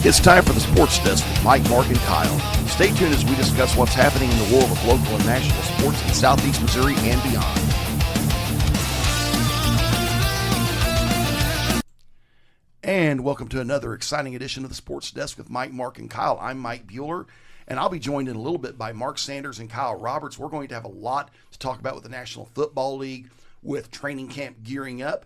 It's time for the Sports Desk with Mike, Mark, and Kyle. Stay tuned as we discuss what's happening in the world of local and national sports in Southeast Missouri and beyond. And welcome to another exciting edition of the Sports Desk with Mike, Mark, and Kyle. I'm Mike Bueller, and I'll be joined in a little bit by Mark Sanders and Kyle Roberts. We're going to have a lot to talk about with the National Football League, with training camp gearing up.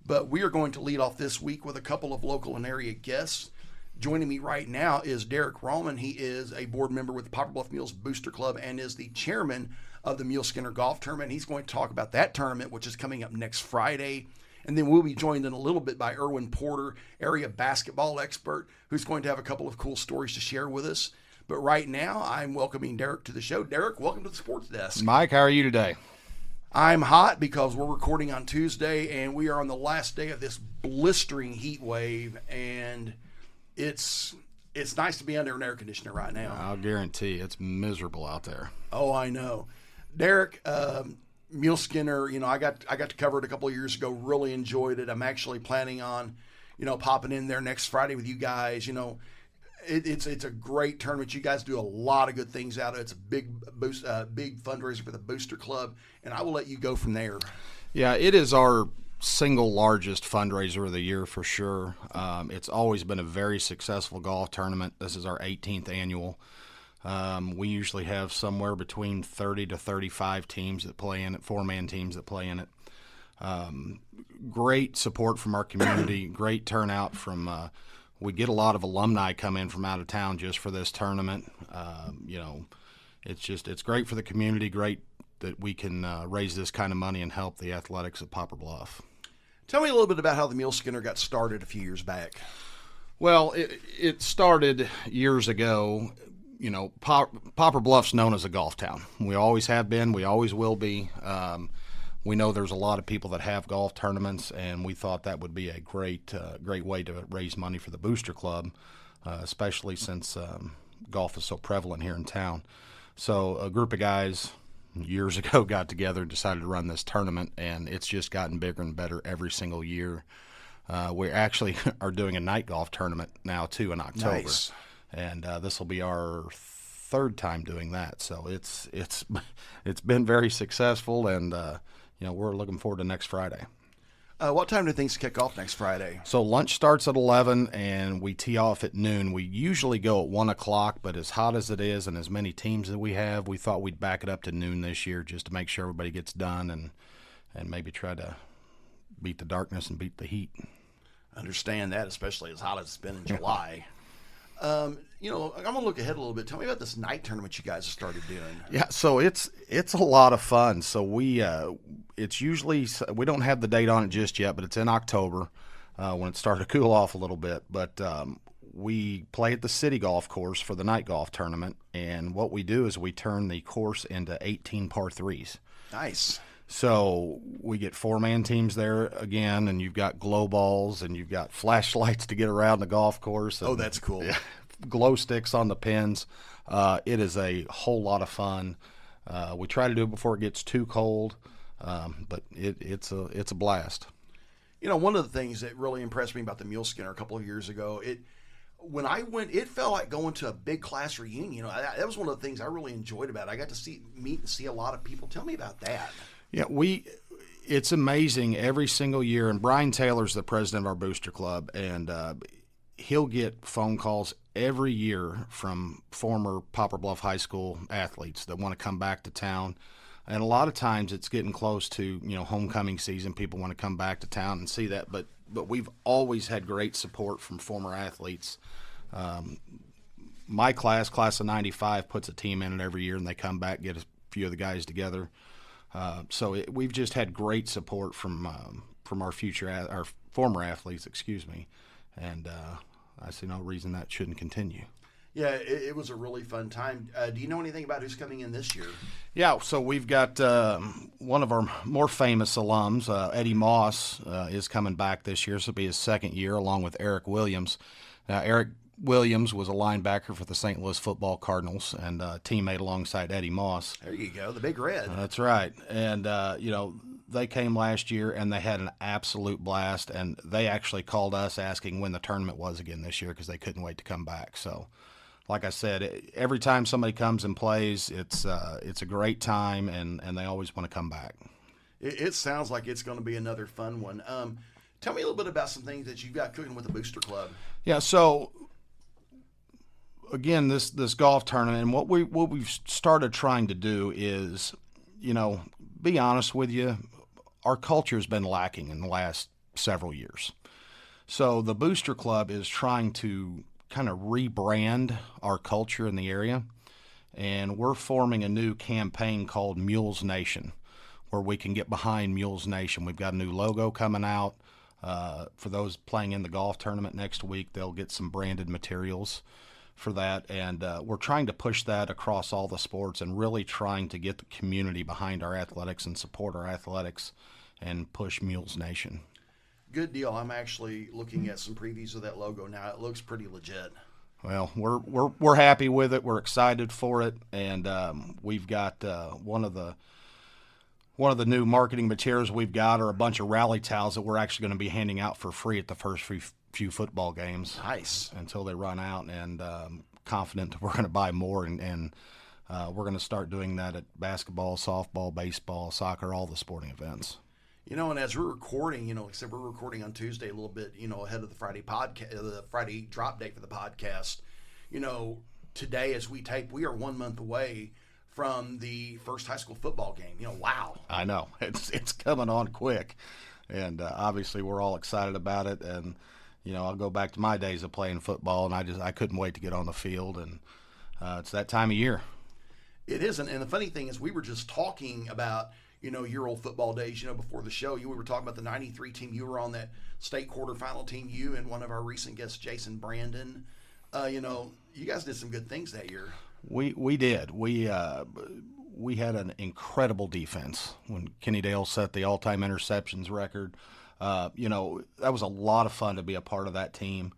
But we are going to lead off this week with a couple of local and area guests. Joining me right now is Derek Rahlmann. He is a board member with the Poplar Bluff Mules Booster Club and is the chairman of the Muleskinner Golf Tournament. He's going to talk about that tournament, which is coming up next Friday. And then we'll be joined in a little bit by Erwin Porter, area basketball expert, who's going to have a couple of cool stories to share with us. But right now, I'm welcoming Derek to the show. Derek, welcome to the Sports Desk. Mike, how are you today? I'm hot because we're recording on Tuesday, and we are on the last day of this blistering heat wave, and it's nice to be under an air conditioner right now. I'll guarantee it's miserable out there. Oh, I know. Derek, Muleskinner, I got to cover it a couple of years ago. Really enjoyed it. I'm actually planning on, popping in there next Friday with you guys. It's a great tournament. You guys do a lot of good things out of it. It's a big fundraiser for the Booster Club, and I will let you go from there. Yeah, it is our single largest fundraiser of the year for sure. It's always been a very successful golf tournament. This is our 18th annual. We usually have somewhere between 30 to 35 teams that play in it, four-man teams that play in it. Great support from our community, great turnout from we get a lot of alumni come in from out of town just for this tournament. It's great for the community, great that we can raise this kind of money and help the athletics at Poplar Bluff. Tell me a little bit about how the Muleskinner got started a few years back. Well, it started years ago. Poplar Bluff's known as a golf town. We always have been. We always will be. We know there's a lot of people that have golf tournaments, and we thought that would be a great way to raise money for the Booster Club, especially since golf is so prevalent here in town. So a group of guys years ago got together and decided to run this tournament, and it's just gotten bigger and better every single year. We actually are doing a night golf tournament now, too, in October. Nice. And this will be our third time doing that. So it's been very successful, and we're looking forward to next Friday. What time do things kick off next Friday? So lunch starts at 11, and we tee off at noon. We usually go at 1 o'clock, but as hot as it is and as many teams that we have, we thought we'd back it up to noon this year just to make sure everybody gets done and maybe try to beat the darkness and beat the heat. Understand that, especially as hot as it's been in July. I'm going to look ahead a little bit. Tell me about this night tournament you guys have started doing. Yeah, so it's a lot of fun. So it's usually, we don't have the date on it just yet, but it's in October when it started to cool off a little bit. But we play at the city golf course for the night golf tournament, and what we do is we turn the course into 18 par threes. Nice. So we get four-man teams there again, and you've got glow balls, and you've got flashlights to get around the golf course. And, that's cool. Yeah, glow sticks on the pins. It is a whole lot of fun. We try to do it before it gets too cold, but it's a blast. One of the things that really impressed me about the Muleskinner a couple of years ago, when I went, it felt like going to a big class reunion. That was one of the things I really enjoyed about it. I got to meet and see a lot of people. Tell me about that. Yeah, it's amazing every single year, and Brian Taylor's the president of our Booster Club, and he'll get phone calls every year from former Poplar Bluff High School athletes that want to come back to town. And a lot of times it's getting close to, homecoming season. People want to come back to town and see that, but we've always had great support from former athletes. My class of 95, puts a team in it every year, and they come back, get a few of the guys together. We've just had great support from our former athletes, and I see no reason that shouldn't continue. Yeah, it was a really fun time. Do you know anything about who's coming in this year? Yeah, so we've got one of our more famous alums, Eddie Moss, is coming back this year. This will be his second year, along with Eric Williams. Now, Eric Williams was a linebacker for the St. Louis Football Cardinals and a teammate alongside Eddie Moss. There you go, the Big Red. That's right. And, They came last year, and they had an absolute blast, and they actually called us asking when the tournament was again this year because they couldn't wait to come back. So, like I said, every time somebody comes and plays, it's a great time, and they always want to come back. It sounds like it's going to be another fun one. Tell me a little bit about some things that you've got cooking with the Booster Club. Yeah, so again, this golf tournament, and what we've started trying to do is, be honest with you, our culture has been lacking in the last several years. So the Booster Club is trying to kind of rebrand our culture in the area, and we're forming a new campaign called Mules Nation, where we can get behind Mules Nation. We've got a new logo coming out. For those playing in the golf tournament next week, they'll get some branded materials for that, and we're trying to push that across all the sports and really trying to get the community behind our athletics and support our athletics and push Mules Nation. Good deal. I'm actually looking at some previews of that logo now. It looks pretty legit. Well, we're happy with it. We're excited for it, and we've got one of the new marketing materials we've got are a bunch of rally towels that we're actually going to be handing out for free at the first few football games. Nice. Until they run out, and confident that we're going to buy more, and we're going to start doing that at basketball, softball, baseball, soccer, all the sporting events. And as we're recording, like I said, we're recording on Tuesday a little bit, ahead of the Friday podcast, the Friday drop date for the podcast. Today as we tape, we are 1 month away from the first high school football game. Wow. I know. It's coming on quick, and obviously we're all excited about it, and I'll go back to my days of playing football, and I couldn't wait to get on the field, and it's that time of year. It isn't, and the funny thing is we were just talking about, your old football days, before the show. We were talking about the 93 team. You were on that state quarterfinal team, you and one of our recent guests, Jason Brandon. You guys did some good things that year. We did. We had an incredible defense when Kenny Dale set the all-time interceptions record. That was a lot of fun to be a part of that team.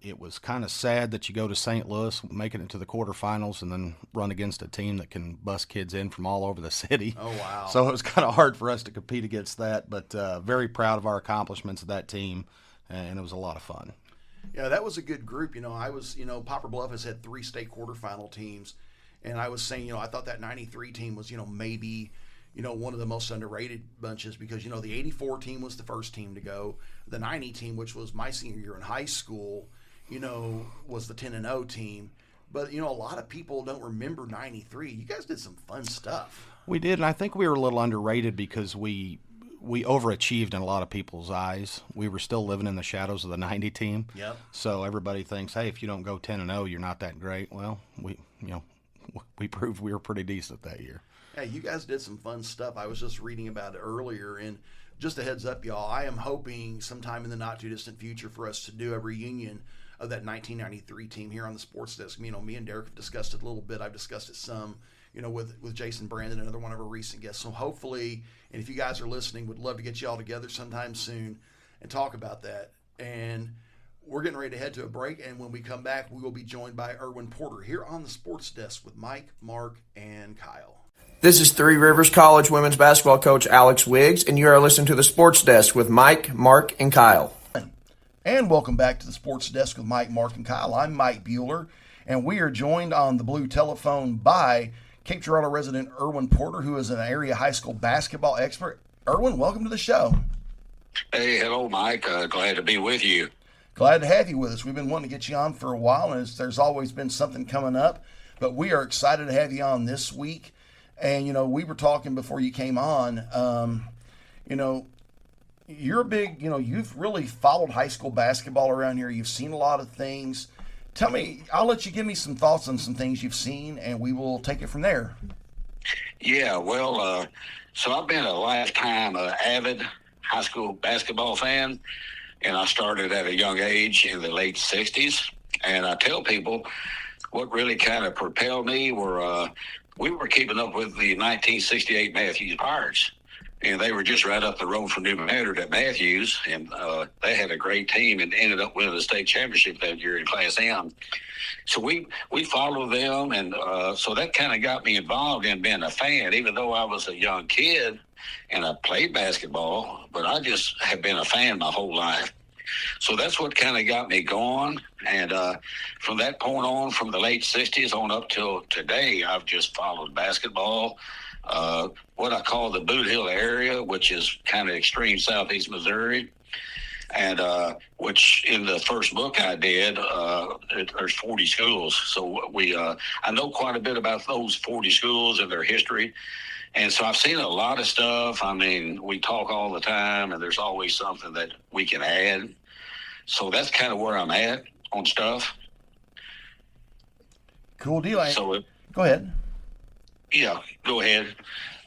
It was kind of sad that you go to St. Louis, make it into the quarterfinals, and then run against a team that can bust kids in from all over the city. Oh, wow. So it was kind of hard for us to compete against that, but very proud of our accomplishments of that team, and it was a lot of fun. Yeah, that was a good group. I was, Poplar Bluff has had 3 state quarterfinal teams, and I was saying, I thought that 93 team was, maybe, one of the most underrated bunches because, the 84 team was the first team to go. The 90 team, which was my senior year in high school, was the 10-0 team. But, a lot of people don't remember 93. You guys did some fun stuff. We did, and I think we were a little underrated because we overachieved in a lot of people's eyes. We were still living in the shadows of the 90 team. Yep. So everybody thinks, hey, if you don't go 10-0, you're not that great. Well, we proved we were pretty decent that year. Hey, you guys did some fun stuff. I was just reading about it earlier, and just a heads up, y'all, I am hoping sometime in the not-too-distant future for us to do a reunion of that 1993 team here on the Sports Desk. Me and Derek have discussed it a little bit. I've discussed it some, with Jason Brandon, another one of our recent guests. So hopefully, and if you guys are listening, would love to get you all together sometime soon and talk about that. And we're getting ready to head to a break, and when we come back, we will be joined by Erwin Porter here on the Sports Desk with Mike, Mark, and Kyle. This is Three Rivers College women's basketball coach Alex Wiggs, and you are listening to the Sports Desk with Mike, Mark, and Kyle. And welcome back to the Sports Desk with Mike, Mark, and Kyle. I'm Mike Bueller, and we are joined on the blue telephone by Cape Girardeau resident Erwin Porter, who is an area high school basketball expert. Erwin, welcome to the show. Hey, hello, Mike. Glad to be with you. Glad to have you with us. We've been wanting to get you on for a while, and there's always been something coming up, but we are excited to have you on this week. And, we were talking before you came on, you're a big, you've really followed high school basketball around here. You've seen a lot of things. Tell me, I'll let you give me some thoughts on some things you've seen, and we will take it from there. Yeah, well, so I've been a lifetime avid high school basketball fan, and I started at a young age in the late 60s. And I tell people what really kind of propelled me were we were keeping up with the 1968 Matthews Pirates. and they were just right up the road from New Madrid at Matthews, and they had a great team and ended up winning the state championship that year in Class M. So we followed them, and so that kind of got me involved in being a fan, even though I was a young kid and I played basketball, but I just have been a fan my whole life. So that's what kind of got me going. And from that point on, from the late 60s on up till today, I've just followed basketball. What I call the Boot Hill area, which is kind of extreme southeast Missouri. And which in the first book I did, there's 40 schools. So I know quite a bit about those 40 schools and their history. And so I've seen a lot of stuff. I mean, we talk all the time, and there's always something that we can add. So that's kind of where I'm at on stuff. Cool deal. So go ahead. Yeah, go ahead.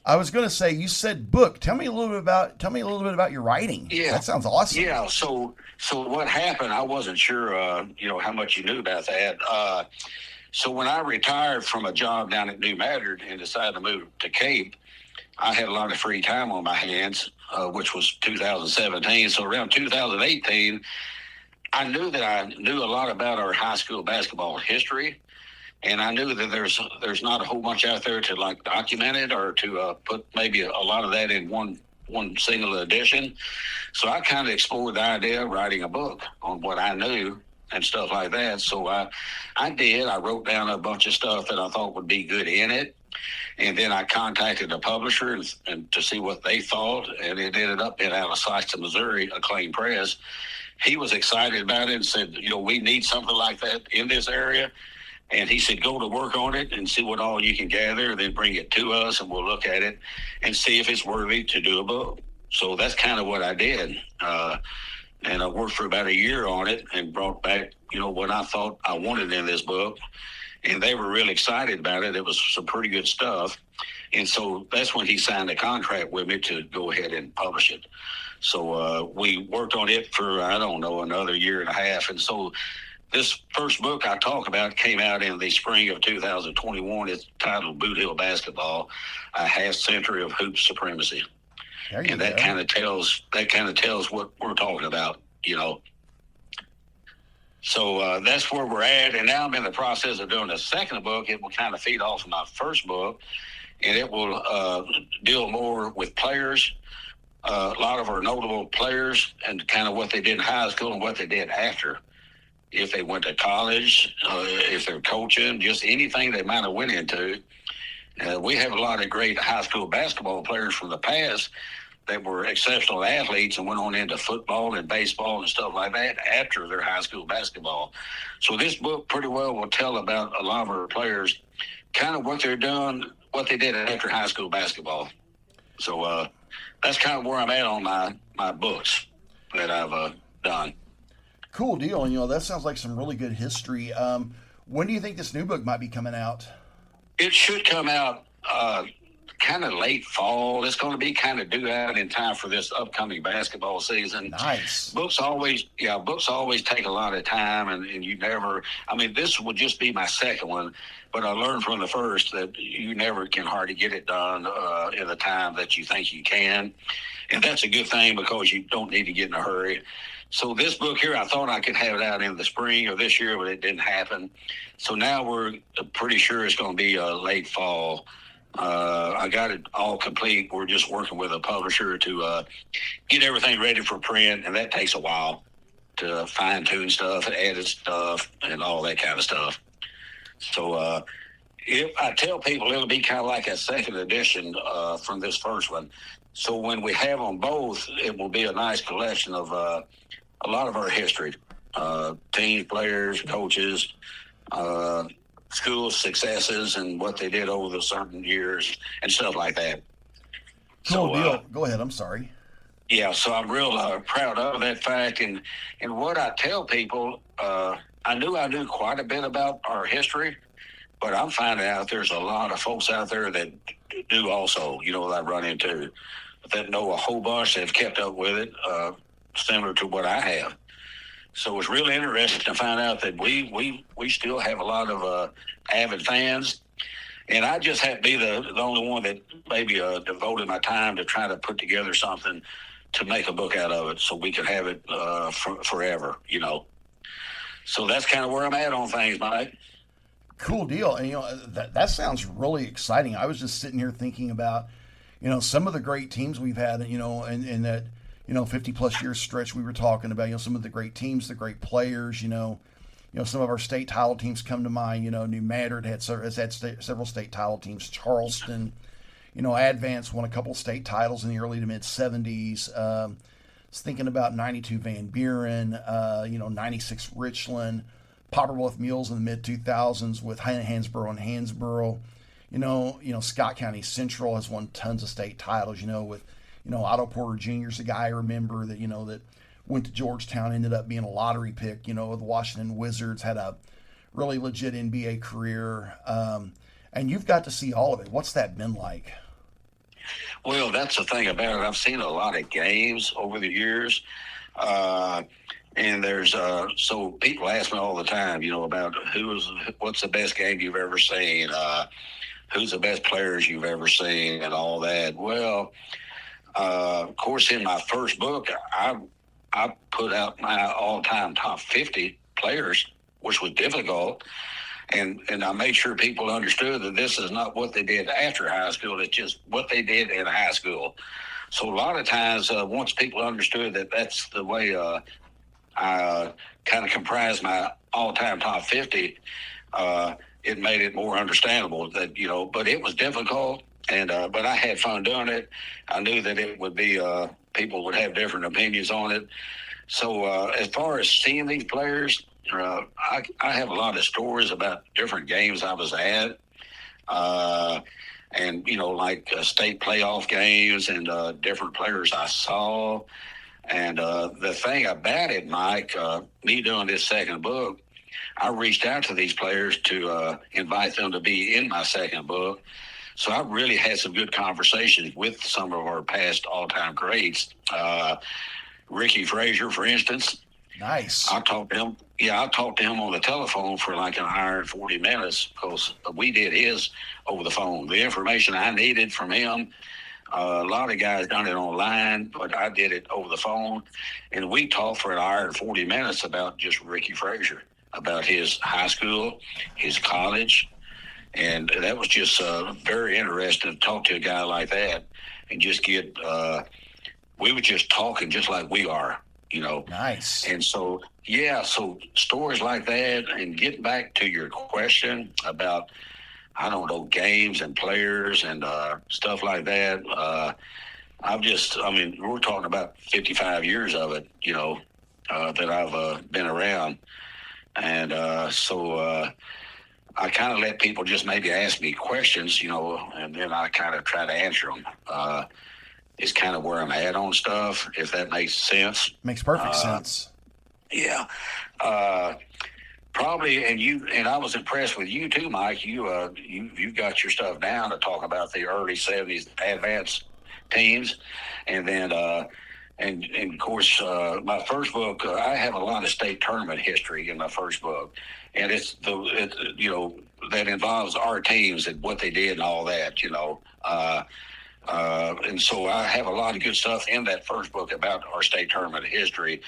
I was going to say, you said book. Tell me a little bit about your writing. Yeah, that sounds awesome. Yeah. So what happened? I wasn't sure, how much you knew about that. So when I retired from a job down at New Madrid and decided to move to Cape, I had a lot of free time on my hands, which was 2017. So around 2018, I knew that I knew a lot about our high school basketball history. And I knew that there's not a whole bunch out there to like document it or to put maybe a lot of that in one single edition. So I kind of explored the idea of writing a book on what I knew and stuff like that. So I did. I wrote down a bunch of stuff that I thought would be good in it. And then I contacted the publisher and to see what they thought. And it ended up in out of Sikeston, Missouri, Acclaim Press. He was excited about it and said, we need something like that in this area. And he said, go to work on it and see what all you can gather, then bring it to us and we'll look at it and see if it's worthy to do a book. So that's kind of what I did. And I worked for about a year on it and brought back, what I thought I wanted in this book. And they were really excited about it. It was some pretty good stuff. And so that's when he signed a contract with me to go ahead and publish it. So we worked on it for, another year and a half. And so this first book I talk about came out in the spring of 2021. It's titled Boot Hill Basketball, A Half Century of Hoop Supremacy. And that kind of tells what we're talking about, So that's where we're at. And now I'm in the process of doing the second book. It will kind of feed off of my first book, and it will deal more with players, a lot of our notable players, and kind of what they did in high school and what they did after. If they went to college, if they're coaching, just anything they might have went into. We have a lot of great high school basketball players from the past that were exceptional athletes and went on into football and baseball and stuff like that after their high school basketball. So this book pretty well will tell about a lot of our players, kind of what they're doing, what they did after high school basketball. So that's kind of where I'm at on my books that I've done. Cool deal. And, that sounds like some really good history. When do you think this new book might be coming out? It should come out kind of late fall. It's going to be kind of due out in time for this upcoming basketball season. Nice. Books always take a lot of time, and you never, this would just be my second one, but I learned from the first that you never can hardly get it done in the time that you think you can. And that's a good thing because you don't need to get in a hurry. So this book here, I thought I could have it out in the spring of this year, but it didn't happen. So now we're pretty sure it's going to be late fall. I got it all complete. We're just working with a publisher to get everything ready for print, and that takes a while to fine-tune stuff and edit stuff and all that kind of stuff. So if I tell people it'll be kind of like a second edition from this first one. So when we have them both, it will be a nice collection of a lot of our history, teams, players, coaches, school successes, and what they did over the certain years and stuff like that. Cool deal. Go ahead. I'm sorry. Yeah, so I'm real proud of that fact. And what I tell people, I knew quite a bit about our history, but I'm finding out there's a lot of folks out there that do also, that I run into, that know a whole bunch that have kept up with it, similar to what I have. So it's really interesting to find out that we still have a lot of avid fans, And I just had to be the only one that maybe devoted my time to try to put together something to make a book out of it so we could have it forever, So that's kind of where I'm at on things, Mike. Cool deal. And that sounds really exciting. I was just sitting here thinking about, some of the great teams we've had, in that, 50 plus year stretch we were talking about, some of the great teams, the great players, some of our state title teams come to mind. New Madrid has had several state title teams. Charleston, Advance won a couple state titles in the early to mid 70s. I was thinking about 92 Van Buren, 96 Richland, Poplar Bluff Mules in the mid 2000s with Hansborough and Hansborough. Scott County Central has won tons of state titles. With Otto Porter Jr. is a guy I remember that that went to Georgetown, ended up being a lottery pick. The Washington Wizards, had a really legit NBA career, and you've got to see all of it. What's that been like? Well, that's the thing about it. I've seen a lot of games over the years. And there's so people ask me all the time, about what's the best game you've ever seen, who's the best players you've ever seen, and all that. Well, of course, in my first book, I put out my all-time top 50 players, which was difficult, and I made sure people understood that this is not what they did after high school; it's just what they did in high school. So a lot of times, once people understood that that's the way. I kind of comprised my all-time top 50. It made it more understandable that, but it was difficult, and but I had fun doing it. I knew that it would be, people would have different opinions on it. So as far as seeing these players, I have a lot of stories about different games I was at. And, like state playoff games and different players I saw. And the thing about it, Mike, me doing this second book, I reached out to these players to invite them to be in my second book. So I really had some good conversations with some of our past all-time greats. Ricky Frazier, for instance. Nice. I talked to him. Yeah, I talked to him on the telephone for like an hour and 40 minutes because we did his over the phone. The information I needed from him, a lot of guys done it online, but I did it over the phone. And we talked for an hour and 40 minutes about just Ricky Frazier, about his high school, his college. And that was just very interesting to talk to a guy like that and just get, we were just talking just like we are, Nice. And so, so stories like that, and getting back to your question about, I don't know, games and players and stuff like that. We're talking about 55 years of it, that I've been around. And so I kind of let people just maybe ask me questions, and then I kind of try to answer them. It's kind of where I'm at on stuff, if that makes sense. Makes perfect sense. Yeah. Probably, and I was impressed with you too, Mike. You got your stuff down to talk about the early 70s advanced teams, and then and of course my first book, I have a lot of state tournament history in my first book, and that involves our teams and what they did and all that, and so I have a lot of good stuff in that first book about our state tournament history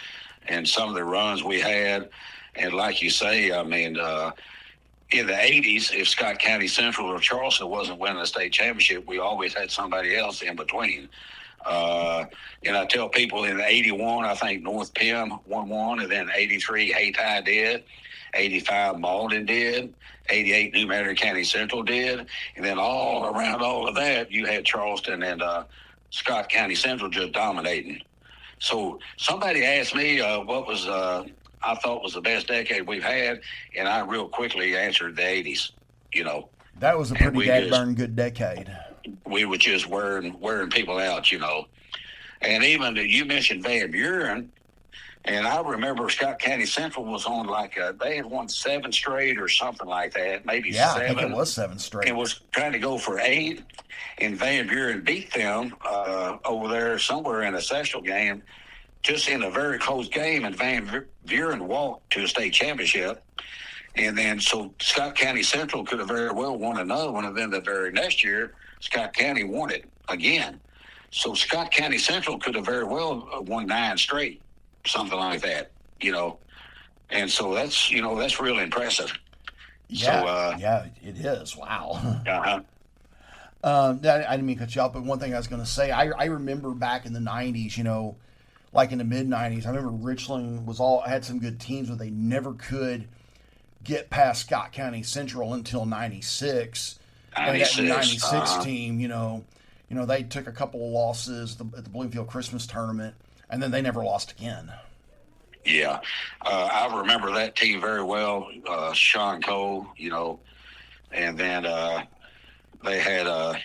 and some of the runs we had. And like you say, in the 80s, if Scott County Central or Charleston wasn't winning a state championship, we always had somebody else in between. And I tell people in 81, I think North Penn won one, and then 83, Hayti did. 85, Malden did. 88, New Madrid County Central did. And then all around all of that, you had Charleston and Scott County Central just dominating. So somebody asked me what was I thought was the best decade we've had, and I real quickly answered the 80s, That was a pretty darn good decade. We were just wearing people out, And even you mentioned Van Buren, and I remember Scott County Central was on they had won 7 straight or something like that, maybe 7. I think it was 7 straight. And was trying to go for 8, and Van Buren beat them over there somewhere in a sectional game, just in a very close game, and Van Buren walked to a state championship. And then so Scott County Central could have very well won another one, and then the very next year, Scott County won it again. So Scott County Central could have very well won 9 straight, something like that, And so that's really impressive. Yeah, yeah, it is. Wow. Uh-huh. I didn't mean to cut you off, but one thing I was going to say, I remember back in the 90s, like in the mid-90s, I remember Richland had some good teams, but they never could get past Scott County Central until 96. And that 96 team, they took a couple of losses at the Bloomfield Christmas tournament, and then they never lost again. Yeah, I remember that team very well. Sean Cole, and then they had a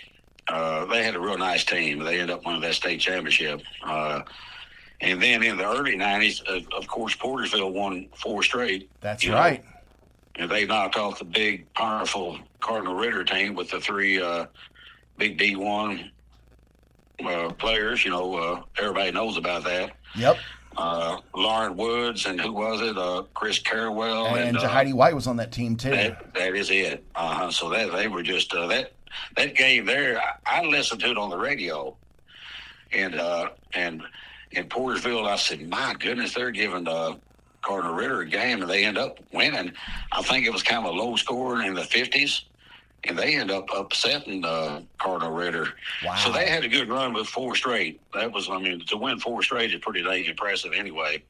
real nice team. They ended up winning that state championship. And then in the early 90s, of course, Portersville won 4 straight. That's right. And they knocked off the big, powerful Cardinal Ritter team with the 3 big D1 players. Everybody knows about that. Yep. Lauren Woods and who was it? Chris Carwell and Heidi White was on that team too. That is it. So that they were just that game there. I listened to it on the radio, and in Portersville, I said, "My goodness, they're giving Cardinal Ritter a game," and they end up winning. I think it was kind of a low score in the 50s. And they end up upsetting Cardinal Ritter. Wow. So they had a good run with 4 straight. That was, to win 4 straight is pretty dang impressive anyway,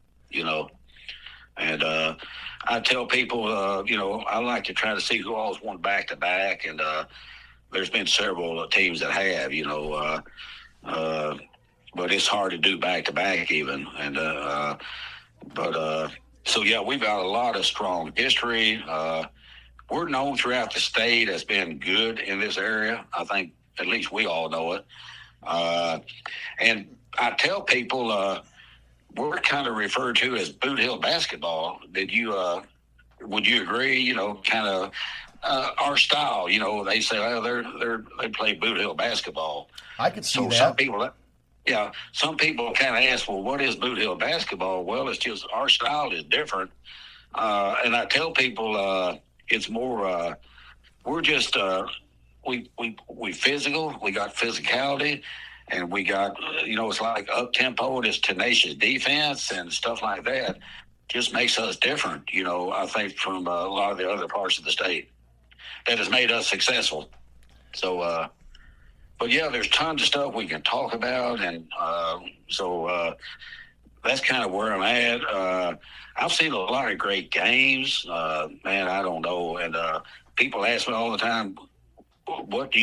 And I tell people, I like to try to see who all's won back-to-back. And there's been several teams that have, but it's hard to do back-to-back even. And so, yeah, we've got a lot of strong history. We're known throughout the state as being good in this area. I think at least we all know it. And I tell people we're kind of referred to as Boot Hill basketball. Would you agree? Kind of our style. They say, well, they play Boot Hill basketball. I could see that. Some people kind of ask, well, what is Boot Hill basketball? Well, it's just our style is different. And I tell people it's more we're just we physical. We got physicality, and we got it's like up tempo and it's tenacious defense and stuff like that. Just makes us different. I think from a lot of the other parts of the state that has made us successful. So, but yeah, there's tons of stuff we can talk about, and so that's kind of where I'm at. I've seen a lot of great games. Man, I don't know. And people ask me all the time, who do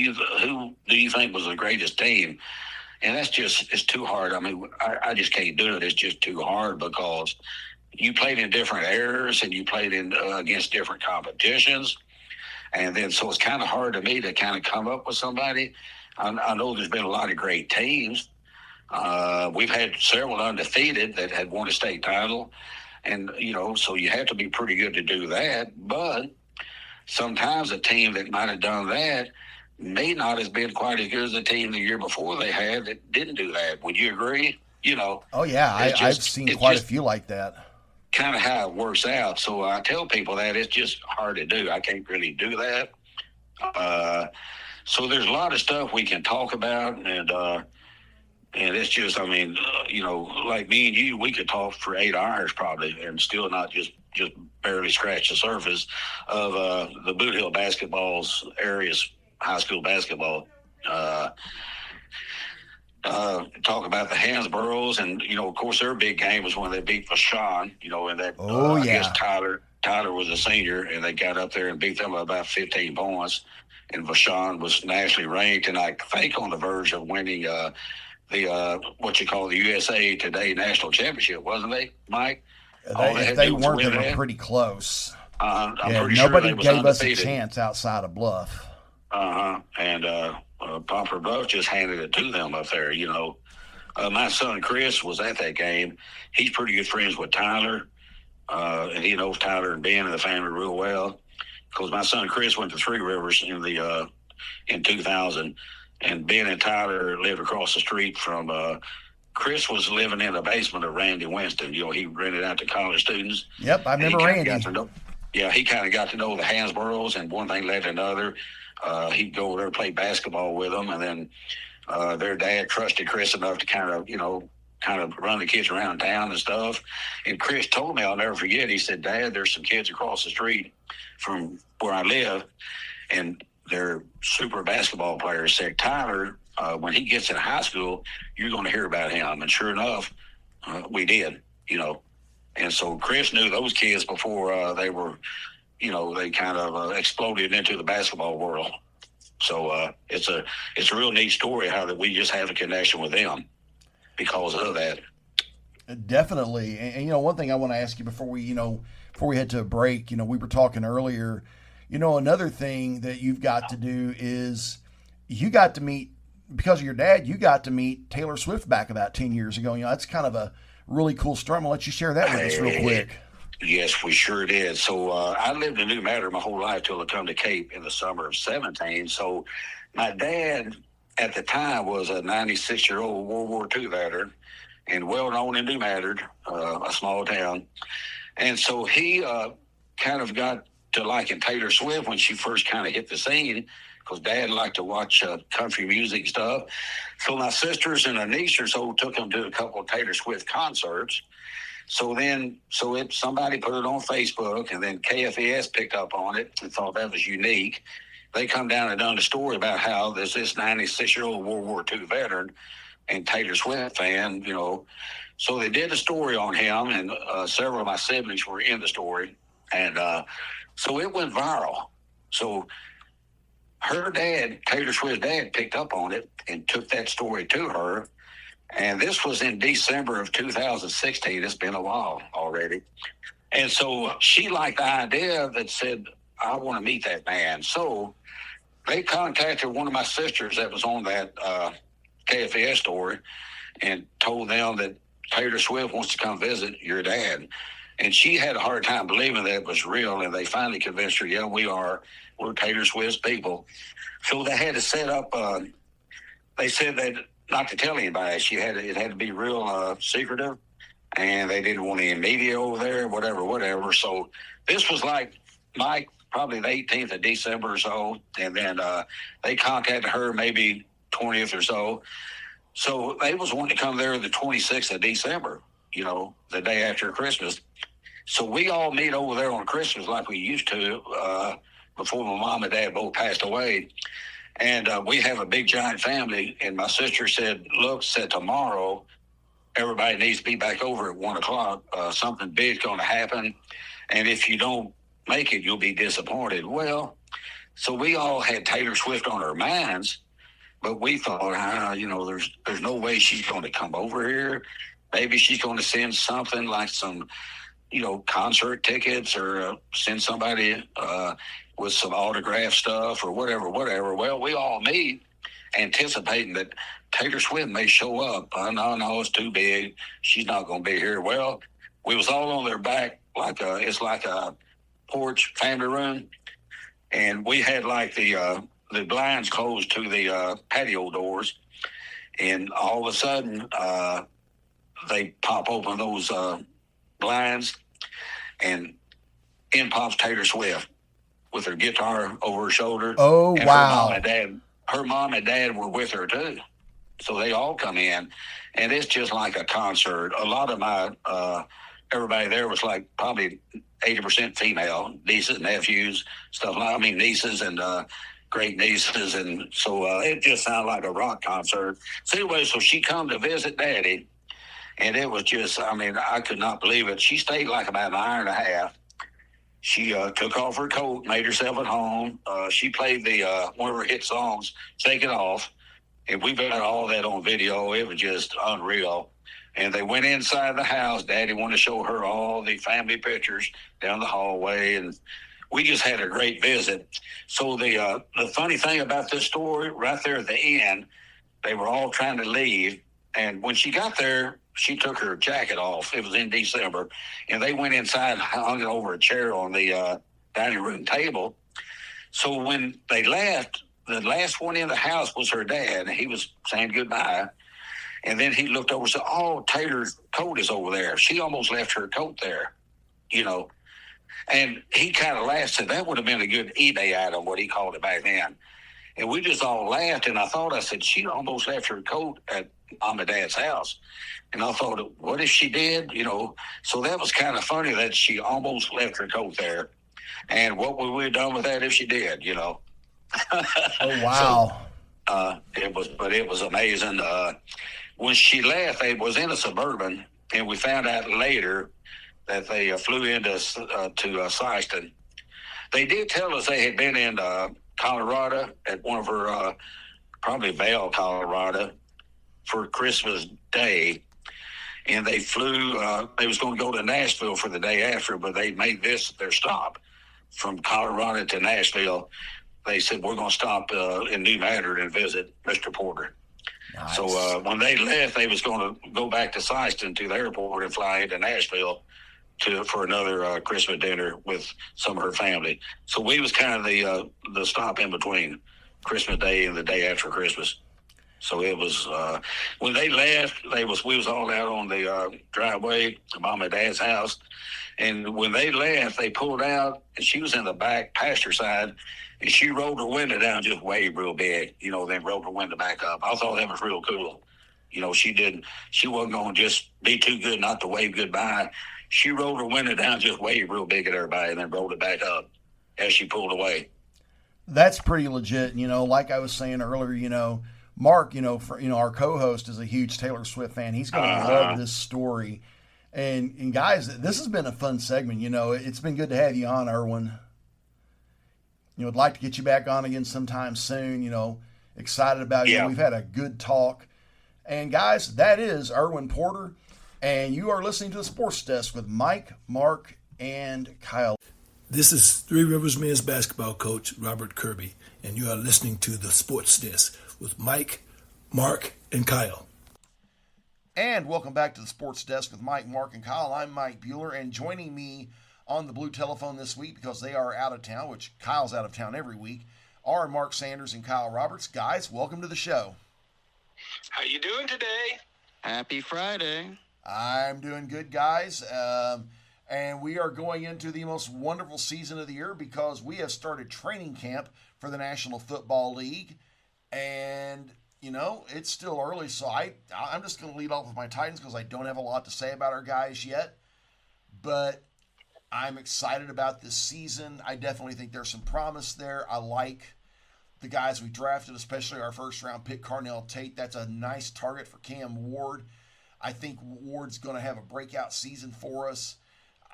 you think was the greatest team? And it's too hard. I just can't do it. It's just too hard because you played in different eras and you played in against different competitions. And then so it's kind of hard to me to kind of come up with somebody. I know there's been a lot of great teams. We've had several undefeated that had won a state title. And, so you have to be pretty good to do that. But sometimes a team that might have done that may not have been quite as good as the team the year before they had that didn't do that. Would you agree? Oh, yeah. I've seen quite a few like that. Kind of how it works out. So I tell people that it's just hard to do. I can't really do that. So there's a lot of stuff we can talk about. And it's just, like me and you, we could talk for 8 hours probably and still not just barely scratch the surface of the Boot Hill basketball's area's high school basketball. Talk about the Hansboroughs, and, of course, their big game was when they beat Vashon, and that, I guess Tyler was a senior, and they got up there and beat them by about 15 points. And Vashon was nationally ranked, and I think on the verge of winning the USA Today National Championship, wasn't they, Mike? If they weren't, they were pretty close. I'm pretty nobody sure they was gave us undefeated. a chance outside of Bluff. And Poplar Bluff just handed it to them up there, My son Chris was at that game. He's pretty good friends with Tyler, and he knows Tyler and Ben and the family real well. Because my son Chris went to Three Rivers in 2000. And Ben and Tyler lived across the street from Chris was living in the basement of Randy Winston. He rented out to college students. Yep, I remember Randy. yeah, he kind of got to know the Hansboroughs, and one thing led to another. He'd go over there and play basketball with them, and then their dad trusted Chris enough to kind of run the kids around town and stuff. And Chris told me, I'll never forget, he said, Dad, there's some kids across the street from where I live, and they're super basketball players. Said, Tyler, when he gets in high school, you're going to hear about him. And sure enough, we did, And so Chris knew those kids before they were, they kind of exploded into the basketball world. So it's a real neat story how that we just have a connection with them because of that. Definitely. And one thing I want to ask you before we head to a break, we were talking earlier, another thing that you've got to do is you got to meet, because of your dad, you got to meet Taylor Swift back about 10 years ago. That's kind of a really cool story. I'm going to let you share that with us real quick. Yes, we sure did. So I lived in New Madrid my whole life till I come to Cape in the summer of 17. So my dad at the time was a 96-year-old World War II veteran and well-known in New Madrid, a small town. And so he kind of got to liking Taylor Swift when she first kind of hit the scene, because Dad liked to watch country music stuff. So my sisters and a niece or so took him to a couple of Taylor Swift concerts. So somebody put it on Facebook, and then KFAS picked up on it and thought that was unique. They come down and done a story about how there's this 96-year-old World War II veteran and Taylor Swift fan, So they did a story on him, and several of my siblings were in the story. And so it went viral. So her dad, Taylor Swift's dad, picked up on it and took that story to her. And this was in December of 2016. It's been a while already. And so she liked the idea that said, I want to meet that man. So they contacted one of my sisters that was on that KFAS story and told them that Taylor Swift wants to come visit your dad. And she had a hard time believing that it was real. And they finally convinced her, yeah, we're Taylor Swift's people. So they had to set up, they said that not to tell anybody. It had to be real secretive, and they didn't want any media over there, whatever. So this was like, Mike, probably the 18th of December or so, and then they contacted her maybe 20th or so. So they was wanting to come there the 26th of December, the day after Christmas. So we all meet over there on Christmas like we used to before my mom and dad both passed away. And we have a big, giant family. And my sister said, tomorrow, everybody needs to be back over at 1 o'clock. Something big's going to happen. And if you don't make it, you'll be disappointed. Well, so we all had Taylor Swift on our minds, but we thought, there's no way she's going to come over here. Maybe she's going to send something like some, concert tickets, or send somebody with some autograph stuff or whatever. Well, we all meet anticipating that Taylor Swift may show up. No, it's too big. She's not going to be here. Well, we was all on their back, it's like a porch family room. And we had like the blinds closed to the patio doors. And all of a sudden, they pop open those blinds, and in pops Taylor Swift with her guitar over her shoulder. Oh, and wow. Her mom and dad were with her too. So they all come in, and it's just like a concert. A lot of my, everybody there was like probably 80% female, nieces, nephews, nieces and great nieces. And so it just sounded like a rock concert. So anyway, so she come to visit Daddy, and it was just, I could not believe it. She stayed like about an hour and a half. She took off her coat, made herself at home. She played one of her hit songs, Take It Off. And we've got all that on video. It was just unreal. And they went inside the house. Daddy wanted to show her all the family pictures down the hallway. And we just had a great visit. So the funny thing about this story, right there at the end, they were all trying to leave. And when she got there, she took her jacket off. It was in December. And they went inside and hung it over a chair on the dining room table. So when they left, the last one in the house was her dad. And he was saying goodbye. And then he looked over and said, oh, Taylor's coat is over there. She almost left her coat there, And he kind of laughed, said that would have been a good eBay item, what he called it back then. And we just all laughed, and I said, she almost left her coat at Mom and Dad's house. And I thought, what if she did? So that was kind of funny that she almost left her coat there. And what would we have done with that if she did, Oh, wow. So, it was amazing. When she left, it was in a Suburban, and we found out later that they flew into to Syston. They did tell us they had been in Colorado at one of her, probably Vail, Colorado, for Christmas Day. And they flew, they was going to go to Nashville for the day after, but they made this their stop from Colorado to Nashville. They said, we're going to stop in New Madrid and visit Mr. Porter. Nice. So when they left, they was going to go back to Syston to the airport and fly into Nashville for another Christmas dinner with some of her family. So we was kind of the stop in between Christmas Day and the day after Christmas. So it was when they left, we was all out on the driveway to Mom and Dad's house, and when they left, they pulled out, and she was in the back passenger side, and she rolled her window down, just waved real big, then rolled her window back up. I thought that was real cool. She wasn't going to just be too good not to wave goodbye. She rolled her window down, just waved real big at everybody, and then rolled it back up as she pulled away. That's pretty legit. Like I was saying earlier, Mark, our co-host is a huge Taylor Swift fan. He's going to love this story. And guys, this has been a fun segment. It's been good to have you on, Erwin. I'd like to get you back on again sometime soon. Excited about you. We've had a good talk. And guys, that is Erwin Porter. And you are listening to the Sports Desk with Mike, Mark, and Kyle. This is Three Rivers men's basketball coach Robert Kirby, and you are listening to the Sports Desk with Mike, Mark, and Kyle. And welcome back to the Sports Desk with Mike, Mark, and Kyle. I'm Mike Bueller, and joining me on the blue telephone this week, because they are out of town, which Kyle's out of town every week, are Mark Sanders and Kyle Roberts. Guys, welcome to the show. How you doing today? Happy Friday. I'm doing good, guys. And we are going into the most wonderful season of the year because we have started training camp for the National Football League. And, it's still early, so I'm just going to lead off with my Titans because I don't have a lot to say about our guys yet. But I'm excited about this season. I definitely think there's some promise there. I like the guys we drafted, especially our first-round pick, Carnell Tate. That's a nice target for Cam Ward. I think Ward's going to have a breakout season for us.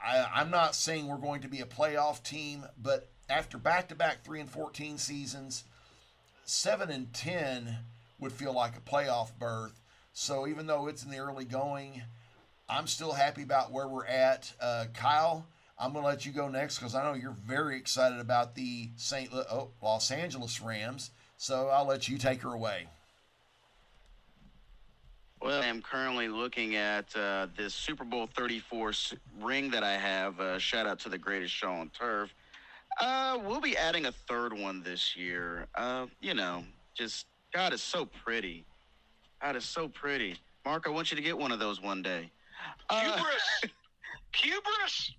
I'm not saying we're going to be a playoff team, but after back-to-back 3-14 seasons, 7-10 would feel like a playoff berth. So even though it's in the early going, I'm still happy about where we're at. Kyle, I'm going to let you go next because I know you're very excited about the Los Angeles Rams. So I'll let you take her away. Well, I'm currently looking at this Super Bowl 34 ring that I have. Shout out to the greatest show on turf. We'll be adding a third one this year. Just God is so pretty. God is so pretty. Mark, I want you to get one of those one day. Hubris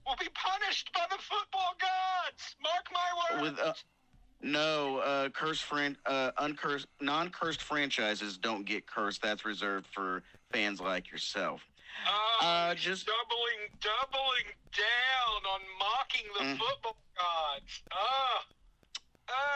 will be punished by the football gods. Mark my words. Non-cursed franchises don't get cursed. That's reserved for fans like yourself. Just doubling down on mocking the football gods.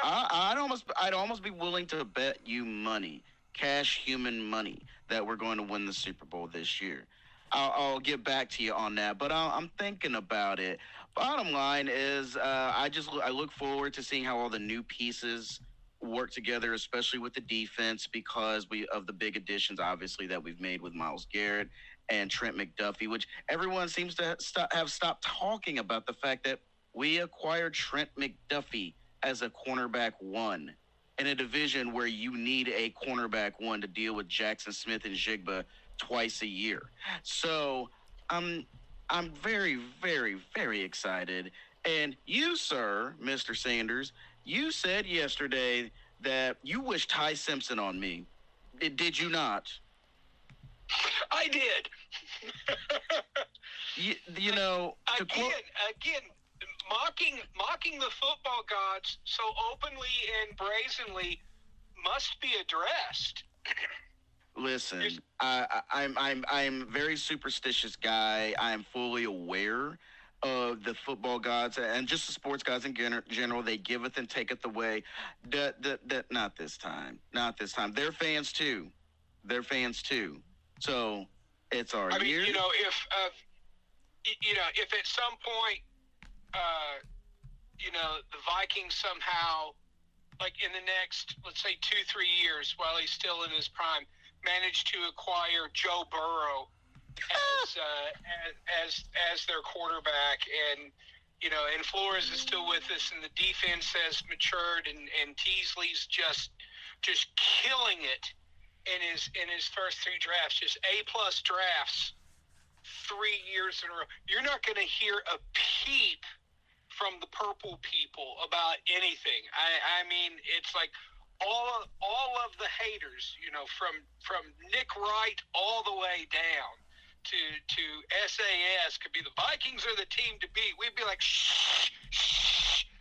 I'd almost be willing to bet you money, cash human money, that we're going to win the Super Bowl this year. I'll get back to you on that, but I'm thinking about it. Bottom line is, I look forward to seeing how all the new pieces work together, especially with the defense, because of the big additions, obviously, that we've made with Myles Garrett and Trent McDuffie, which everyone seems to have stopped talking about the fact that we acquired Trent McDuffie as a cornerback one in a division where you need a cornerback one to deal with Jackson Smith and Jigba twice a year. So I'm very, very, very excited. And you, sir, Mr. Sanders, you said yesterday that you wished Ty Simpson on me. Did you not? I did. Again, mocking the football gods so openly and brazenly must be addressed. Listen, I'm a very superstitious guy. I'm fully aware of the football gods and just the sports gods in general. They giveth and taketh away. Not this time. Not this time. They're fans too. So it's our year. If at some point, the Vikings somehow, like in the next, let's say 2-3 years, while he's still in his prime, managed to acquire Joe Burrow as their quarterback, and Flores is still with us, and the defense has matured, and Teasley's just killing it in his first 3 drafts, just A+ drafts 3 years in a row. You're not going to hear a peep from the purple people about anything. I mean, it's like all of the haters, from Nick Wright all the way down to SAS could be the Vikings are the team to beat. We'd be like, shh,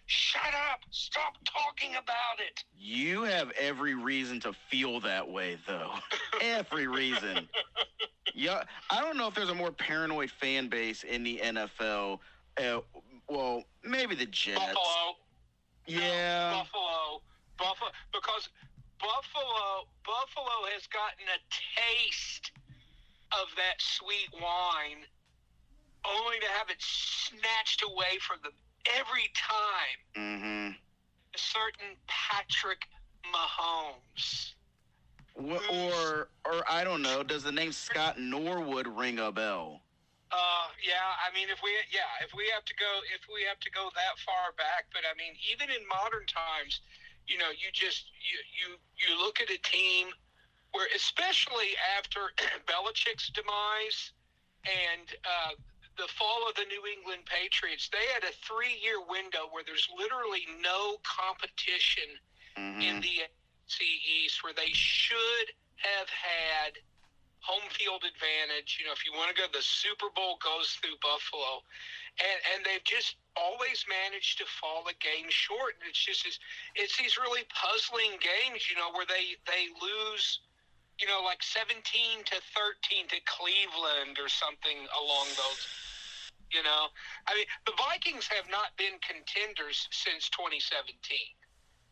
shut up, stop talking about it. You have every reason to feel that way, though. Every reason. Yeah, I don't know if there's a more paranoid fan base in the NFL. Well, maybe the Jets. Buffalo. Yeah. No, Buffalo, because Buffalo has gotten a taste of that sweet wine, only to have it snatched away from them every time. Mm-hmm. A certain Patrick Mahomes. Or I don't know. Does the name Scott Norwood ring a bell? Yeah. I mean, if we have to go that far back, but I mean, even in modern times, you look at a team where, especially after Belichick's demise and the fall of the New England Patriots, they had a 3-year window where there's literally no competition in the AFC East, where they should have had home field advantage. If you want to go, the Super Bowl goes through Buffalo, and they've just always managed to fall a game short. And it's these really puzzling games, where they lose, like 17-13 to Cleveland or something along those. I mean, the Vikings have not been contenders since 2017.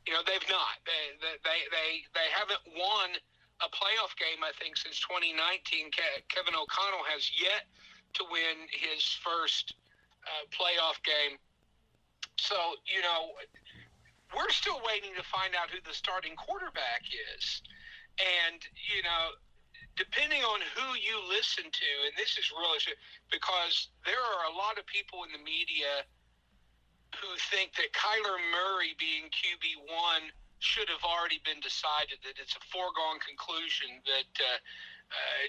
They've not. They haven't won a playoff game, I think, since 2019. Kevin O'Connell has yet to win his first playoff game. So, we're still waiting to find out who the starting quarterback is. And, depending on who you listen to, and this is really because there are a lot of people in the media who think that Kyler Murray being QB1 should have already been decided, that it's a foregone conclusion, that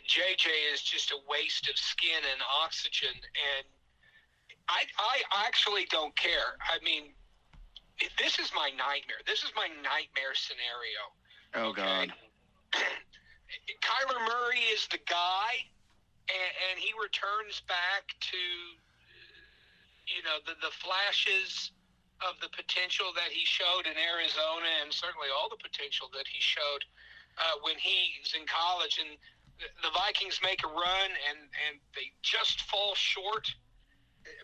JJ is just a waste of skin and oxygen. And I actually don't care. I mean, this is my nightmare. This is my nightmare scenario. Oh, okay? God. Kyler Murray is the guy, and he returns back to, the flashes of the potential that he showed in Arizona, and certainly all the potential that he showed when he's in college. And the Vikings make a run, and they just fall short.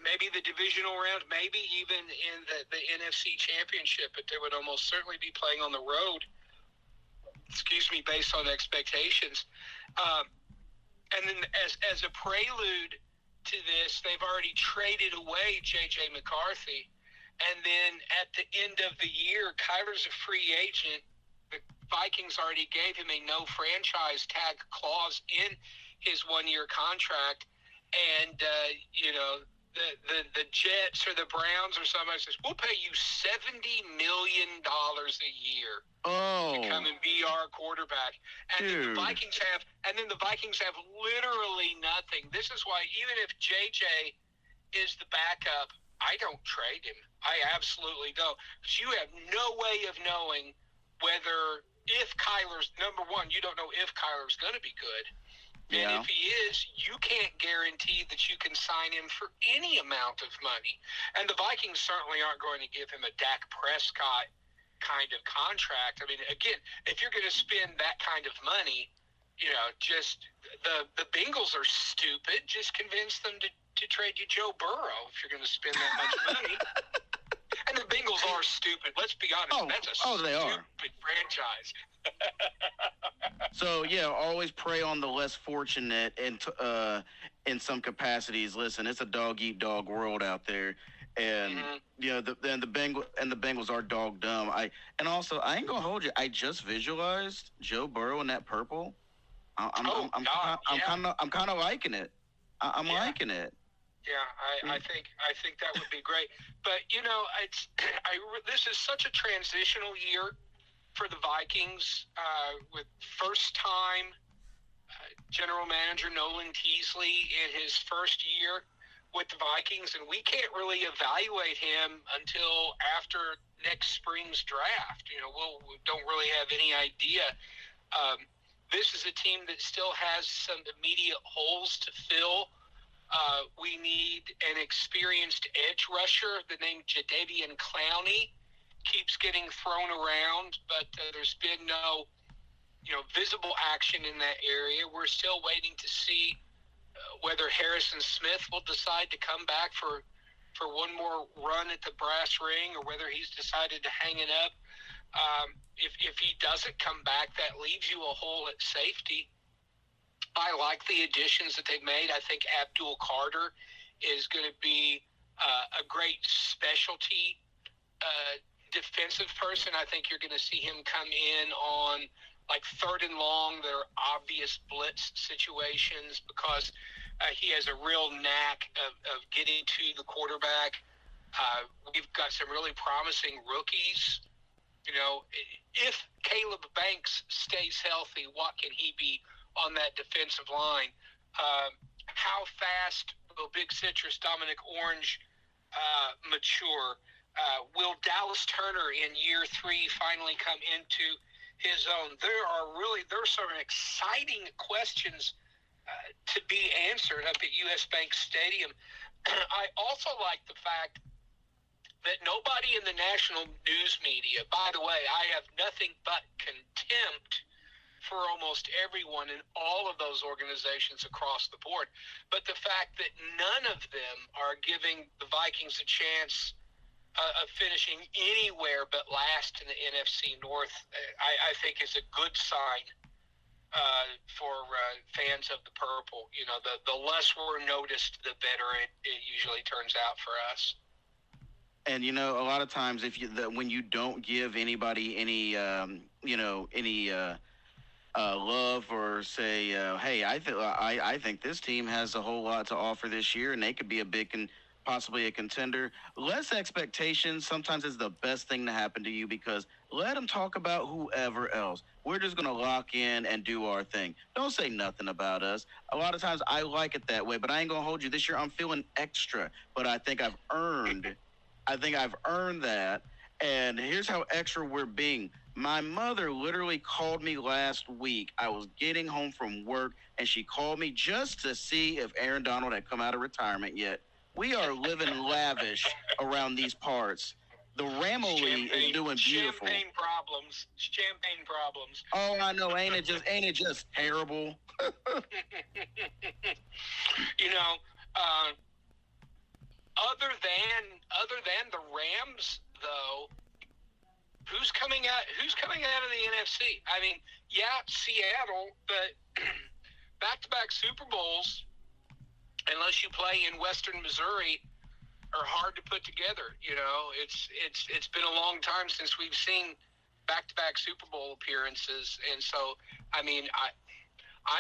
Maybe the divisional round, maybe even in the NFC Championship, but they would almost certainly be playing on the road, based on expectations. And then as a prelude to this, they've already traded away J.J. McCarthy. And then at the end of the year, Kyler's a free agent. The Vikings already gave him a no franchise tag clause in his 1-year contract. And, the Jets or the Browns or somebody says, we'll pay you $70 million a year to come and be our quarterback. And then the Vikings have literally nothing. This is why even if JJ is the backup, I don't trade him. I absolutely don't. Because you have no way of knowing if Kyler's, number one, you don't know if Kyler's going to be good. And Yeah. if he is, you can't guarantee that you can sign him for any amount of money. And the Vikings certainly aren't going to give him a Dak Prescott kind of contract. I mean, again, if you're going to spend that kind of money, just the Bengals are stupid. Just convince them to trade you Joe Burrow if you're going to spend that much money. And the Bengals are stupid. Let's be honest. That's a they are. stupid franchise. So yeah, always prey on the less fortunate in some capacities. Listen, it's a dog eat dog world out there, and the Bengals are dog dumb. I ain't gonna hold you. I just visualized Joe Burrow in that purple. I'm kind of liking it. I'm liking it. Yeah, I think that would be great. But this is such a transitional year for the Vikings, with first-time general manager Nolan Teasley in his first year with the Vikings, and we can't really evaluate him until after next spring's draft. We don't really have any idea. This is a team that still has some immediate holes to fill. We need an experienced edge rusher. The name Jadeveon Clowney keeps getting thrown around, but there's been no, visible action in that area. We're still waiting to see whether Harrison Smith will decide to come back for one more run at the brass ring, or whether he's decided to hang it up. If he doesn't come back, that leaves you a hole at safety. I like the additions that they've made. I think Abdul Carter is going to be a great specialty defensive person. I think you're going to see him come in on like third and long. There are obvious blitz situations because he has a real knack of getting to the quarterback. We've got some really promising rookies. If Caleb Banks stays healthy, what can he be on that defensive line? How fast will Big Citrus Dominic Orange mature? Will Dallas Turner in year 3 finally come into his own? There's some exciting questions to be answered up at US Bank Stadium. I also like the fact that nobody in the national news media, by the way, I have nothing but contempt for almost everyone in all of those organizations across the board. But the fact that none of them are giving the Vikings a chance of finishing anywhere but last in the NFC North, I think is a good sign for fans of the purple. The less we're noticed, the better it usually turns out for us. And a lot of times, when you don't give anybody any love, or say, hey, I think this team has a whole lot to offer this year, and they could be possibly a contender. Less expectations sometimes is the best thing to happen to you, because let them talk about whoever else. We're just going to lock in and do our thing. Don't say nothing about us. A lot of times I like it that way, but I ain't going to hold you. This year I'm feeling extra, but I think I've earned that. And here's how extra we're being. My mother literally called me last week. I was getting home from work, and she called me just to see if Aaron Donald had come out of retirement yet. We are living lavish around these parts. The Ramily is doing beautiful. Champagne problems. Oh, I know. Ain't it just terrible? Other than the Rams, though, who's coming out of the NFC? I mean, yeah, Seattle, but back-to-back Super Bowls, unless you play in Western Missouri, are hard to put together. It's been a long time since we've seen back-to-back Super Bowl appearances, and so I'm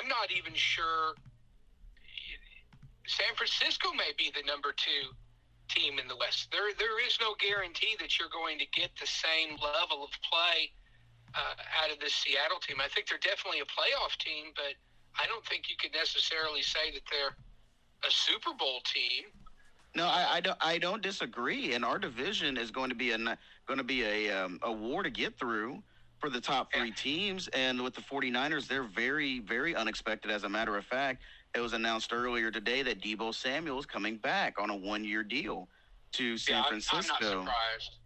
not even sure. San Francisco may be the number 2 team in the West. There is no guarantee that you're going to get the same level of play out of this Seattle team. I think they're definitely a playoff team, but I don't think you could necessarily say that they're a Super Bowl team. No, I don't disagree. And our division is going to be a war to get through for the top three teams. And with the 49ers, they're very, very unexpected. As a matter of fact, it was announced earlier today that Deebo Samuel is coming back on a 1-year deal to San Francisco. I'm not surprised.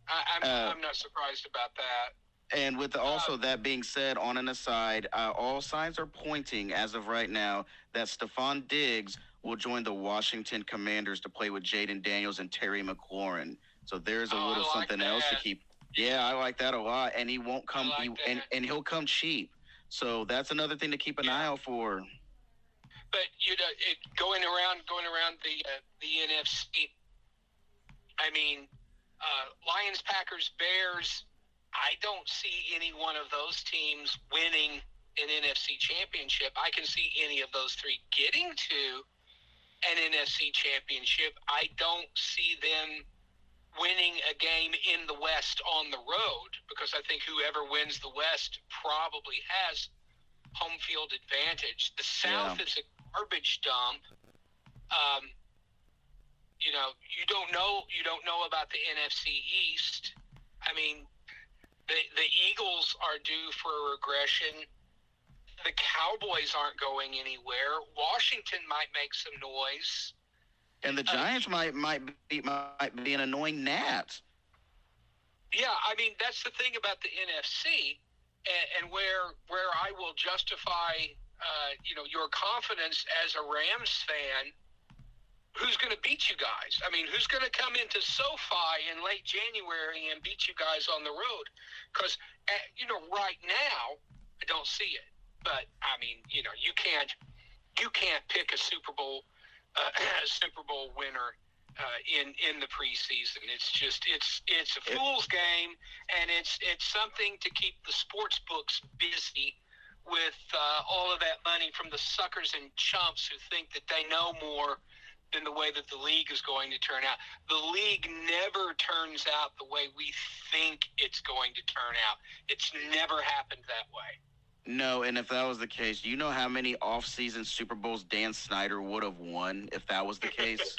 I'm not surprised about that. And with also that being said, on an aside, all signs are pointing as of right now that Stephon Diggs will join the Washington Commanders to play with Jaden Daniels and Terry McLaurin. So there's a little something else to keep. Yeah, I like that a lot. And he won't come, and he'll come cheap. So that's another thing to keep an eye out for. But going around the NFC. I mean, Lions, Packers, Bears. I don't see any one of those teams winning an NFC championship. I can see any of those three getting to an NFC championship. I don't see them winning a game in the West on the road, because I think whoever wins the West probably has home field advantage. The South is a garbage dump. You don't know about the NFC East. I mean, the Eagles are due for a regression. The Cowboys aren't going anywhere. Washington might make some noise. And the Giants might be an annoying gnat. Yeah, I mean, that's the thing about the NFC, and where I will justify your confidence as a Rams fan. Who's going to beat you guys? I mean, who's going to come into SoFi in late January and beat you guys on the road? Because, right now, I don't see it. But, I mean, you can't pick a Super Bowl winner in the preseason. It's just it's a fool's game, and it's something to keep the sports books busy with all of that money from the suckers and chumps who think that they know more than the way that the league is going to turn out. The league never turns out the way we think it's going to turn out. It's never happened that way. No, and if that was the case, you know how many off-season Super Bowls Dan Snyder would have won if that was the case?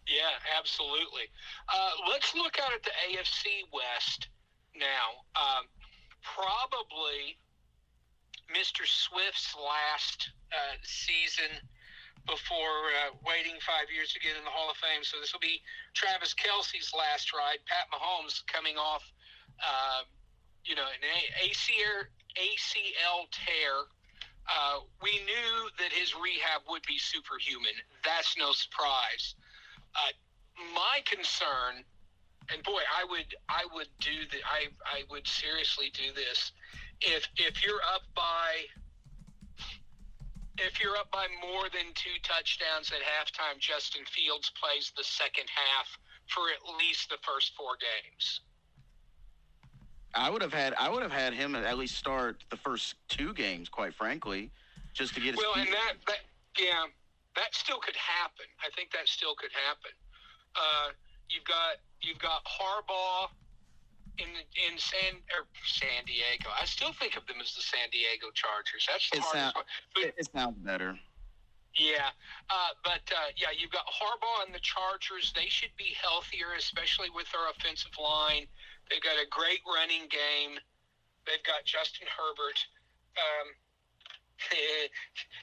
Yeah, absolutely. Let's look out at the AFC West now. Probably Mr. Swift's last season before waiting 5 years to get in the Hall of Fame. So this will be Travis Kelce's last ride. Pat Mahomes coming off, an ACL tear. We knew that his rehab would be superhuman. That's no surprise. My concern, and boy, I would seriously do this. If you're up by more than 2 touchdowns at halftime, Justin Fields plays the second half for at least the first 4 games. I would have had him at least start the first 2 games, quite frankly, just to get his feet. And that still could happen. I think that still could happen. You've got Harbaugh in San Diego. I still think of them as the San Diego Chargers. That's the hardest one. It sounds better. Yeah, you've got Harbaugh and the Chargers. They should be healthier, especially with their offensive line. They've got a great running game. They've got Justin Herbert.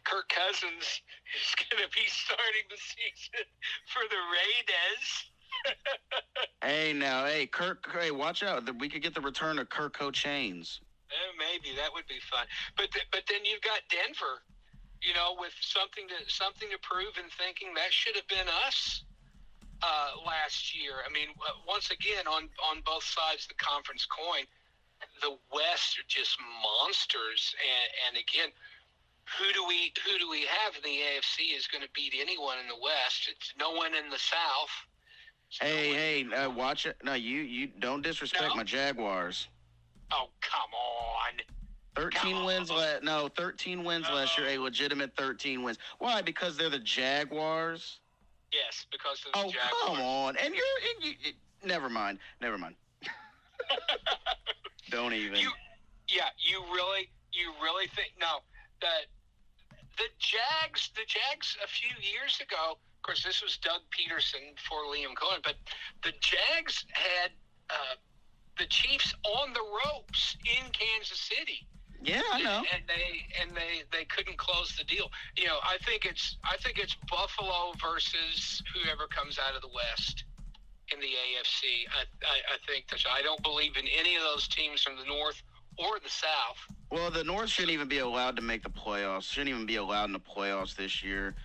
Kirk Cousins is going to be starting the season for the Raiders. Hey, watch out. We could get the return of Kirk Chains. Maybe that would be fun. But then you've got Denver, with something to prove, and thinking that should have been us last year. I mean, once again, on both sides of the conference coin, the West are just monsters. And again, who do we have in the AFC is going to beat anyone in the West? It's no one in the South. Hey, watch it. No, you don't disrespect my Jaguars. Oh, come on. 13 wins last year, a legitimate 13 wins. Why? Because they're the Jaguars? Yes, because of the Jaguars. Oh, come on. And you never mind. Don't even. You really think that the Jags a few years ago, of course this was Doug Peterson before Liam Cohen, but the Jags had the Chiefs on the ropes Kansas City. Yeah, I know. And they couldn't close the deal. You know, I think it's Buffalo versus whoever comes out of the West in the AFC. I think that I don't believe in any of those teams from the North or the South. Well, the North shouldn't even be allowed to make the playoffs. Shouldn't even be allowed in the playoffs this year.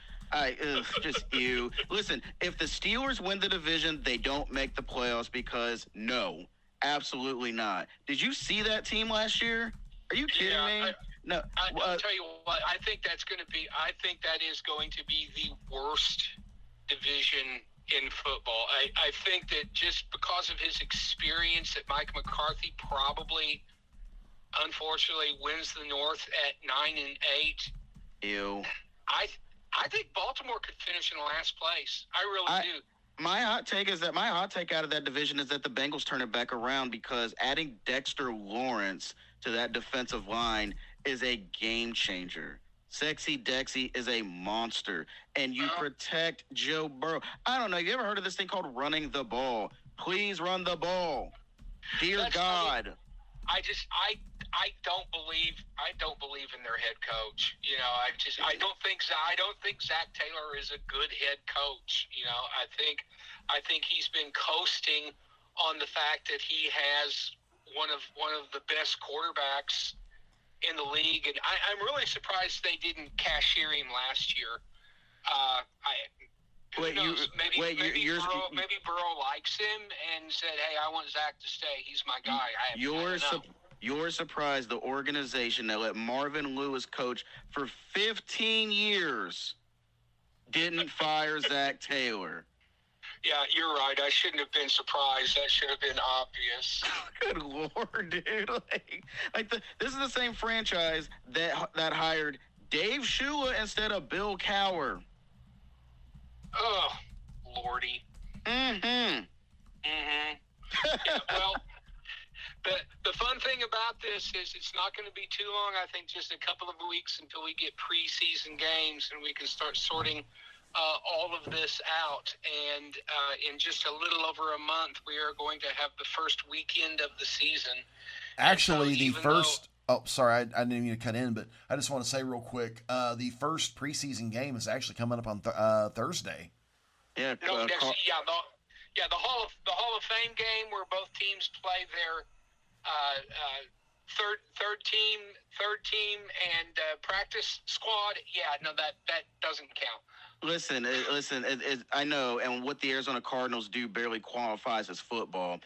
Just you. Listen, if the Steelers win the division, they don't make the playoffs because no, absolutely not. Did you see that team last year? Are you kidding me? No. I'll tell you what. I think that is going to be the worst division in football. I think that just because of his experience, that Mike McCarthy probably, unfortunately, wins the North at 9-8. Ew. I think Baltimore could finish in last place. I really do. My hot take out of that division is that the Bengals turn it back around because adding Dexter Lawrence to that defensive line is a game changer. Sexy Dexy is a monster, and you protect Joe Burrow. I don't know. You ever heard of this thing called running the ball? Please run the ball. Dear God. I don't believe in their head coach. You know, I don't think Zach Taylor is a good head coach. You know, I think he's been coasting on the fact that he has one of the best quarterbacks in the league, and I'm really surprised they didn't cashier him last year. Maybe Burrow likes him and said, "Hey, I want Zach to stay. He's my guy." You're surprised the organization that let Marvin Lewis coach for 15 years didn't fire Zach Taylor. Yeah, you're right. I shouldn't have been surprised. That should have been obvious. Good Lord, dude! This is the same franchise that hired Dave Shula instead of Bill Cowher. Oh, Lordy. Mm-hmm. Yeah, well, the fun thing about this is it's not going to be too long. I think just a couple of weeks until we get preseason games and we can start sorting all of this out. And in just a little over a month, we are going to have the first weekend of the season. Actually, the first. Oh, sorry, I didn't mean to cut in, but I just want to say real quick, the first preseason game is actually coming up on Thursday. Yeah, the Hall of Fame game where both teams play their third team and practice squad. Yeah, no, that doesn't count. Listen. I know, and what the Arizona Cardinals do barely qualifies as football,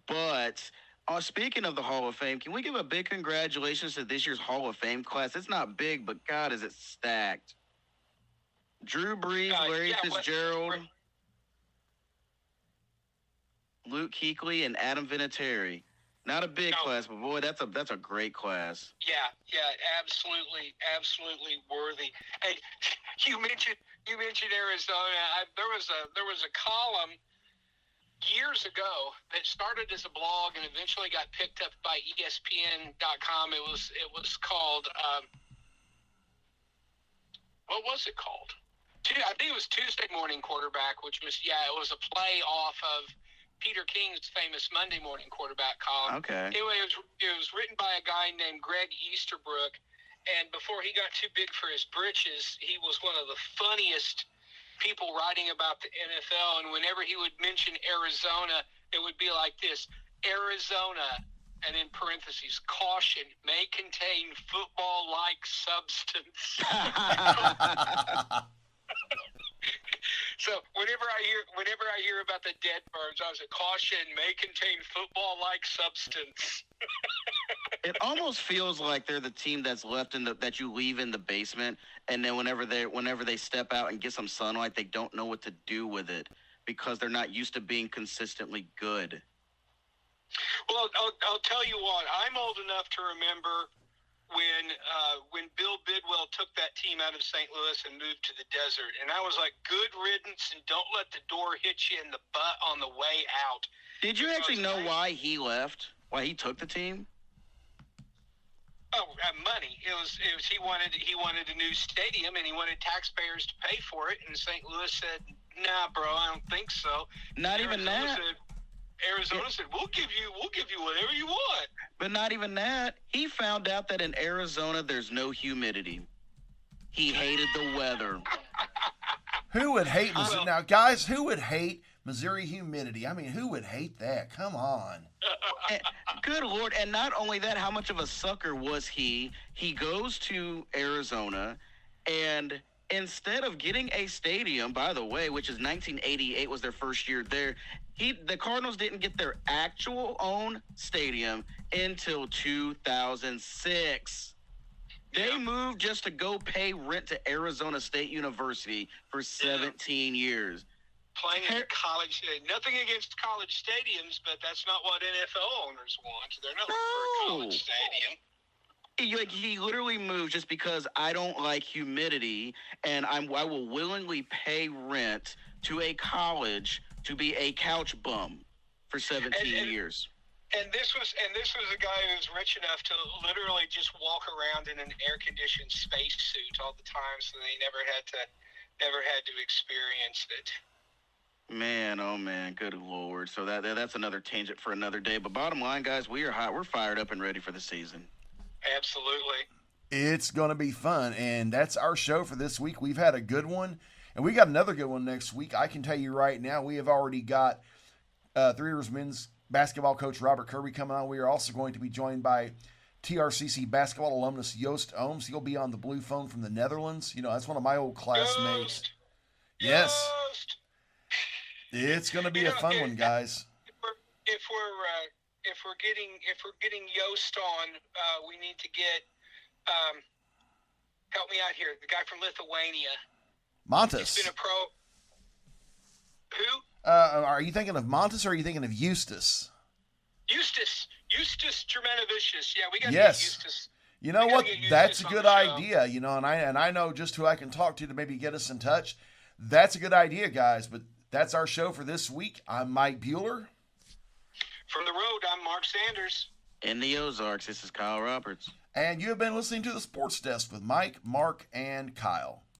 but. Speaking of the Hall of Fame, can we give a big congratulations to this year's Hall of Fame class? It's not big, but God, is it stacked. Drew Brees, Larry Fitzgerald, Luke Kuechly, and Adam Vinatieri. Not a big class, but boy, that's a great class. Yeah, absolutely worthy. Hey, you mentioned Arizona. There was a column years ago that started as a blog and eventually got picked up by ESPN.com. It was called what was it called? I think it was Tuesday Morning Quarterback, which was it was a play off of Peter King's famous Monday Morning Quarterback column. Okay. Anyway, it was written by a guy named Greg Easterbrook, and before he got too big for his britches, he was one of the funniest people writing about the NFL, and whenever he would mention Arizona, it would be like this: Arizona, and in parentheses, caution, may contain football-like substance. So whenever I hear about the dead birds, I was like, caution, may contain football-like substance. It almost feels like they're the team that's left that you leave in the basement, and then whenever they step out and get some sunlight, they don't know what to do with it because they're not used to being consistently good. Well, I'll tell you what. I'm old enough to remember when Bill Bidwell took that team out of St. Louis and moved to the desert, and I was like, good riddance, and don't let the door hit you in the butt on the way out. Did you actually know why he left? Why he took the team? Oh, money. It was he wanted a new stadium and he wanted taxpayers to pay for it. And St. Louis said, "Nah, bro, I don't think so." Not even that. Arizona said, "We'll give you whatever you want." But not even that. He found out that in Arizona there's no humidity. He hated the weather. Who would hate Missouri? Now, guys, who would hate Missouri humidity? I mean, who would hate that? Come on. Good Lord. And not only that, how much of a sucker was he? He goes to Arizona, and instead of getting a stadium, by the way, which is 1988 was their first year there, the Cardinals didn't get their actual own stadium until 2006. They moved just to go pay rent to Arizona State University for 17 years. Playing in college, nothing against college stadiums, but that's not what NFL owners want. They're not looking for a college stadium. He literally moved just because I don't like humidity, and I will willingly pay rent to a college to be a couch bum for 17 years. And this was a guy who was rich enough to literally just walk around in an air-conditioned spacesuit all the time, so they never had to experience it. Man, oh man, good Lord. So that's another tangent for another day. But bottom line, guys, we are hot. We're fired up and ready for the season. Absolutely. It's going to be fun, and that's our show for this week. We've had a good one, and we got another good one next week. I can tell you right now, we have already got Three Rivers men's basketball coach Robert Kirby coming on. We are also going to be joined by TRCC basketball alumnus Joost Ooms. He'll be on the blue phone from the Netherlands. You know, that's one of my old classmates. Yes. Joost. It's going to be a fun one, guys. If we're getting Joost on, we need to get help me out here. The guy from Lithuania. Montes. He's been a pro. Who? Are you thinking of Montes or are you thinking of Eustace? Eustace Germanovicius. Yeah, we got to yes. get Eustace. You know what? That's a good idea. You know, and I know just who I can talk to maybe get us in touch. That's a good idea, guys. But that's our show for this week. I'm Mike Bueller. From the road, I'm Mark Sanders. In the Ozarks, this is Kyle Roberts. And you have been listening to the Sports Desk with Mike, Mark, and Kyle.